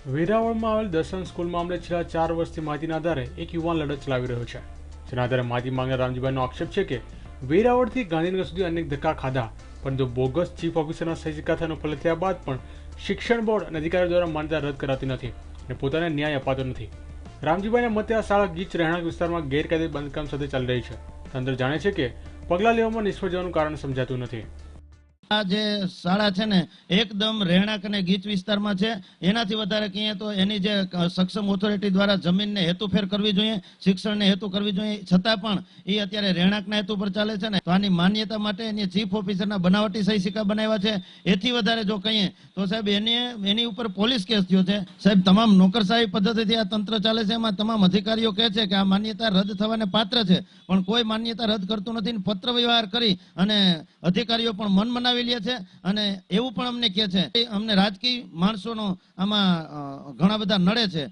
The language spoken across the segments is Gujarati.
વેરાવળમાં આવેલ દર્શન સ્કૂલ મામલે છેલ્લા 4 વર્ષથી માહિતીના આધારે એક યુવાન લડત ચલાવી રહ્યો છે, જેના આધારે માહિતી માંગનાર રામજીભાઈનો આક્ષેપ છે કે વેરાવળથી ગાંધીનગર સુધી અનેક ધક્કા ખાધા, પરંતુ બોગસ ચીફ ઓફિસરના સહી સિક્કા થયાનો ફલ થયા બાદ પણ શિક્ષણ બોર્ડ અને અધિકારીઓ દ્વારા માન્યતા રદ કરાતી નથી અને પોતાને ન્યાય અપાતો નથી। રામજીભાઈના મતે આ શાળા ગીચ રહેણાંક વિસ્તારમાં ગેરકાયદે બાંધકામ સાથે ચાલી રહી છે। તંત્ર જાણે છે કે પગલાં લેવામાં નિષ્ફળ જવાનું કારણ સમજાતું નથી। આ જે શાળા છે ને એકદમ રહેણાંક અને ગીચ વિસ્તારમાં છે। એનાથી વધારે કહીએ તો એની જે સક્ષમ ઓથોરિટી દ્વારા જમીનને હેતુફેર કરવી જોઈએ, શિક્ષણને હેતુ કરવી જોઈએ, છતાં પણ એ અત્યારે રહેણાંકના હેતુ પર ચાલે છે ને। તો આની માન્યતા માટે એની ચીફ ઓફિસરના બનાવટી સહી સિક્કા બનાવ્યા છે। એથી વધારે જો કહીએ તો સાહેબ એની ઉપર પોલીસ કેસ થયો છે। સાહેબ તમામ નોકરશાહી પદ્ધતિથી આ તંત્ર ચાલે છે। એમાં તમામ અધિકારીઓ કહે છે કે આ માન્યતા રદ થવાને પાત્ર છે, પણ કોઈ માન્યતા રદ કરતું નથી। પત્ર વ્યવહાર કરી અને અધિકારીઓ પણ મન મનાવી છે અને એવું પણ અમને કહે છે કે અમને રાજકીય માણસોનો આમાં ઘણા બધા નડે છે।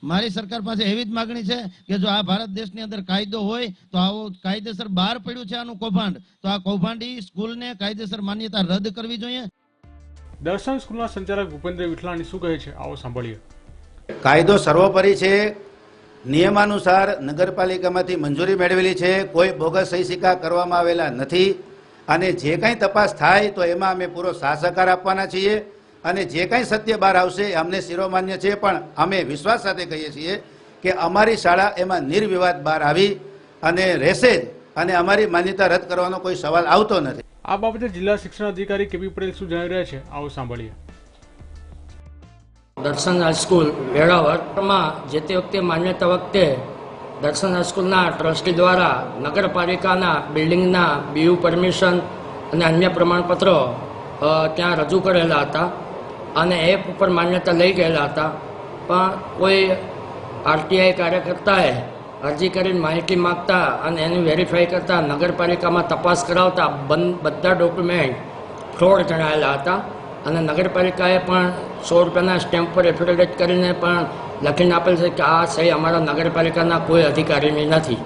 મારી સરકાર પાસે એવી જ માગણી છે કે જો આ ભારત દેશની અંદર કાયદો હોય તો આવો કાયદેસર બહાર પડ્યું છે આનું કૌભાંડ, તો આ કૌભાંડી સ્કૂલને કાયદેસર માન્યતા રદ કરવી જોઈએ। દર્શન સ્કૂલના સંચાલક ભૂપેન્દ્ર વિઠલાણી શું કહે છે, આવો સાંભળીએ। કાયદો સર્વોપરી છે, નિયમાનુસાર નગરપાલિકામાંથી મંજૂરી મેળવેલી છે, કોઈ બોગસ સહી સિક્કા કરવામાં આવેલા નથી અને જે કંઈ તપાસ થાય તો એમાં અમે પૂરો સહકાર આપવાના છીએ અને જે કંઈ સત્ય બહાર આવશે અમને શિરોમાન્ય છે, પણ અમે વિશ્વાસ સાથે કહીએ છીએ કે અમારી શાળા એમાં નિર્વિવાદ બહાર આવી અને રહેશે જ અને અમારી માન્યતા રદ કરવાનો કોઈ સવાલ આવતો નથી। આ બાબતે જિલ્લા શિક્ષણ અધિકારી કેપી પટેલ શું જણાવી રહ્યા છે, આવો સાંભળીએ। દર્શન હાઈસ્કૂલ વેરાવળમાં જે તે વખતે માન્યતા વખતે દર્શન હાઈસ્કૂલના ટ્રસ્ટી દ્વારા નગરપાલિકાના બિલ્ડિંગના બીયુ પરમિશન અને અન્ય પ્રમાણપત્રો ત્યાં રજૂ કરેલા હતા અને એ ઉપર માન્યતા લઈ ગયેલા હતા, પણ કોઈ આરટીઆઈ કાર્યકર્તાએ અરજી કરીને માહિતી માગતા અને એની વેરીફાઈ કરતા નગરપાલિકામાં તપાસ કરાવતા બધા ડોક્યુમેન્ટ ફ્રોડ જણાયેલા હતા અને નગરપાલિકાએ પણ 100 રૂપિયાના સ્ટેમ્પ પર એફિડેવિટ કરીને પણ લખીને આપેલ છે કે આ સહી અમારા નગરપાલિકાના કોઈ અધિકારીની નથી।